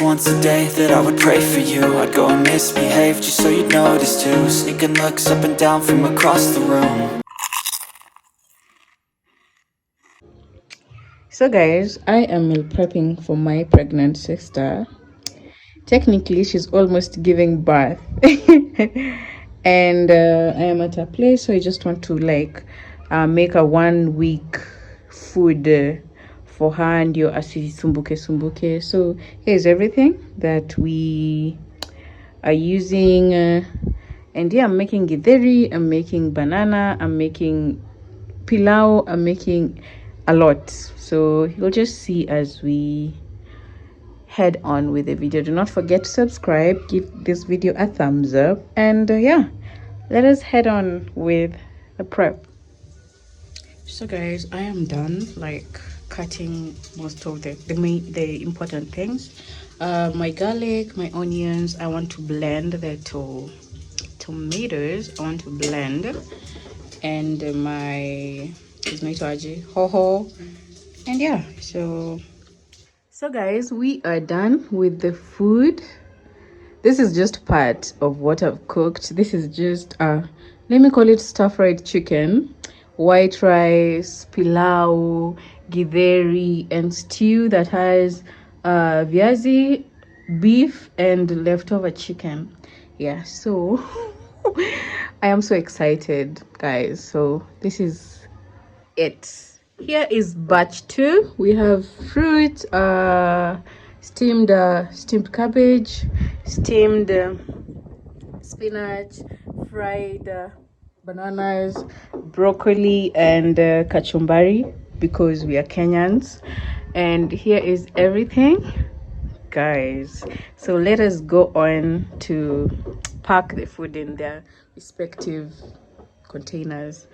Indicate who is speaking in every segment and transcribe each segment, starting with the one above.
Speaker 1: once a day that I would pray for you. I'd go and misbehave just so you'd notice too. Sneaking looks up and down from across the room.
Speaker 2: So guys, I am meal prepping for my pregnant sister. Technically she's almost giving birth. And I am at her place, so I just want to like make a 1 week food for her and your sumbuke. So here's everything that we are using, and yeah, I'm making githeri, I'm making banana, I'm making pilau, I'm making a lot. So you'll just see as we head on with the video. Do not forget to subscribe, give this video a thumbs up, and yeah, let us head on with the prep. So guys, I am done like cutting most of the important things. My garlic, my onions, I want to blend the tomatoes, I want to blend, and my hoho, and yeah. So guys, we are done with the food. This is just part of what I've cooked. This is just let me call it stir-fried chicken, white rice, pilau, githeri, and stew that has viazi, beef, and leftover chicken. Yeah, so I am so excited, guys. So this is it. Here is batch 2. We have fruit, steamed cabbage, steamed spinach, fried bananas, broccoli, and kachumbari, because we are Kenyans. And here is everything, guys. So let us go on to pack the food in their respective containers.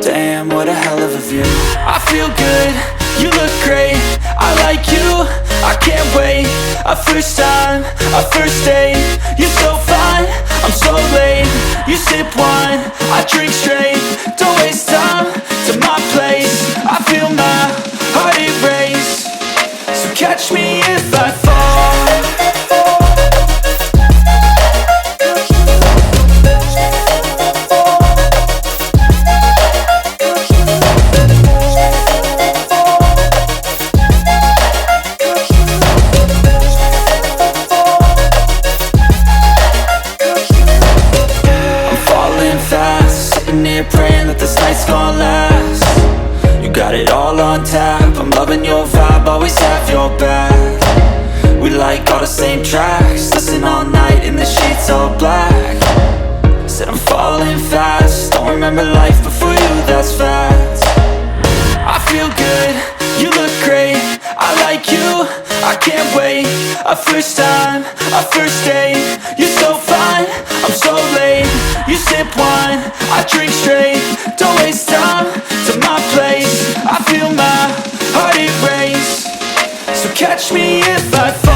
Speaker 1: Damn, what a hell of a view. I feel good, you look great, I like you, I can't wait. A first time, a first date, you're so fine, I'm so late. You sip wine, I drink straight, don't waste time to my place. I feel my heart erase, so catch me if I fall. Praying that this night's gonna last. You got it all on tap, I'm loving your vibe, always have your back. We like all the same tracks, listen all night in the sheets all black. Said I'm falling fast, don't remember life before you, that's facts. I feel good, you look great, I like you, I can't wait. A first time, a first date, you're so fine, I'm so late. You sip wine, I drink straight, don't waste time to my place. I feel my heart erase, so catch me if I fall.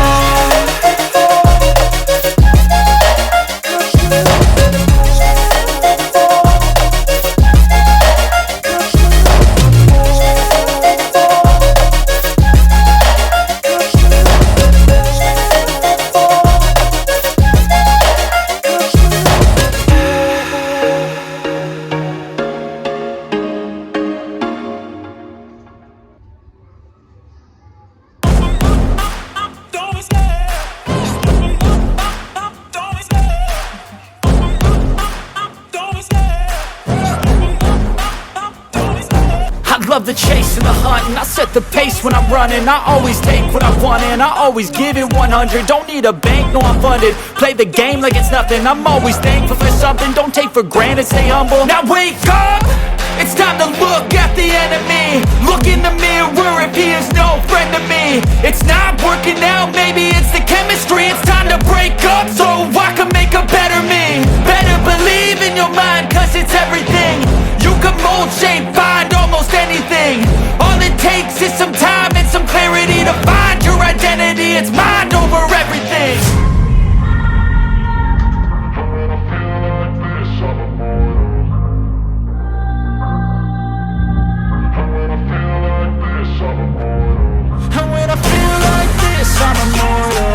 Speaker 3: Love the chase and the hunt, and I set the pace when I'm running. I always take what I want and I always give it 100. Don't need a bank, no I'm funded. Play the game like it's nothing. I'm always thankful for something. Don't take for granted, stay humble. Now wake up, it's time to look at the enemy. Look in the mirror if he is no friend to me. It's not working out, maybe it's the chemistry. It's time to break up so I can make a better me. Better believe in your mind, cause it's everything. You can mold, shape, find almost anything. All it takes is some time and some clarity to find your identity. It's mind over everything. And when I feel like this, I'm immortal.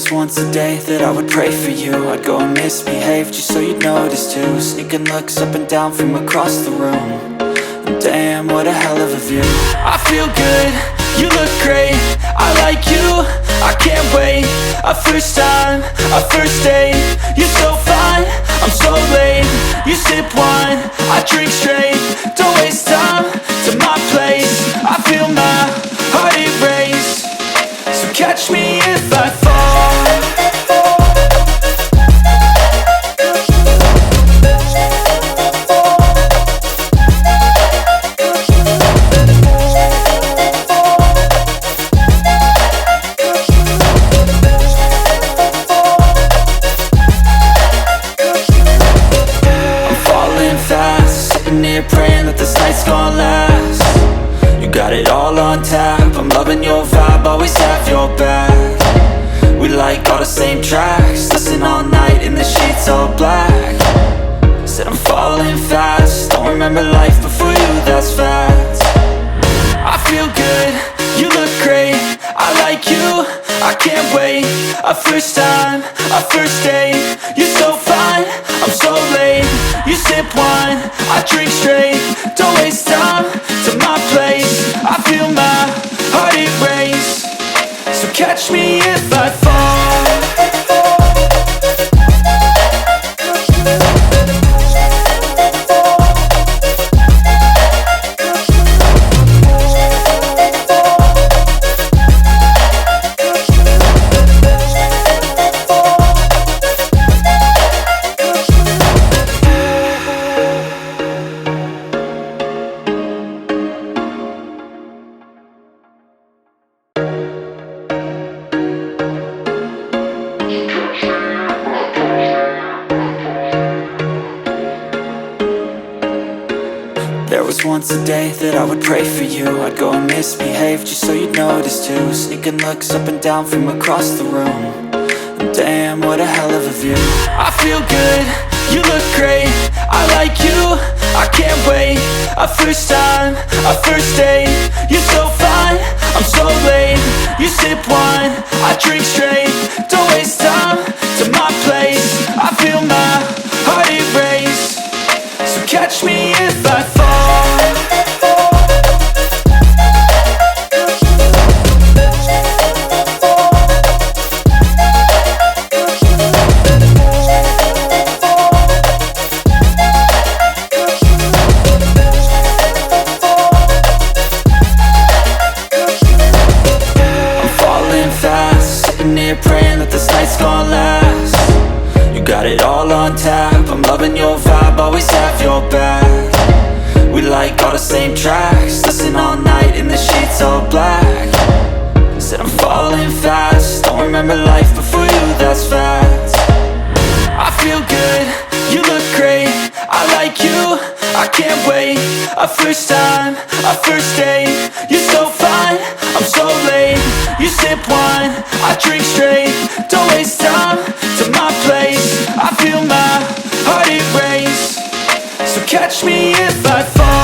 Speaker 1: was once a day that I would pray for you. I'd go and misbehave just so you'd notice too. Sneaking looks up and down from across the room. And damn, what a hell of a view. I feel good, you look great, I like you, I can't wait. A first time, a first date, you're so fine, I'm so late. You sip wine, I drink straight, don't waste time to my place. I feel my heart erase, so catch me if I fall. Praying that this night's gonna last. You got it all on tap, I'm loving your vibe, always have your back. We like all the same tracks, listen all night in the sheets all black. Said I'm falling fast, don't remember life before you, that's fact. I feel good, you look great, I like you, I can't wait. A first time, a first date, you're so fine, I'm so late. You sip wine, I drink straight, don't waste time to my place. I feel my heart erase, so catch me if I fall. There was once a day that I would pray for you. I'd go and misbehave just so you'd notice too. Sneaking looks up and down from across the room. And damn, what a hell of a view. I feel good, you look great, I like you, I can't wait. A first time, a first date, you're so fine, I'm so late. You sip wine, I drink straight, don't waste time to my place. I feel my heart erase, so catch me if I fall. Praying that this night's gonna last. You got it all on tap, I'm loving your vibe, always have your back. We like all the same tracks, listen all night in the sheets all black. Said I'm falling fast, don't remember life before you, that's fact. I feel good, you look great, I like you, I can't wait. A first time, a first date, you're so fine, I'm so late. You sip wine, I drink straight, don't waste time to my place. I feel my heart erase, so catch me if I fall.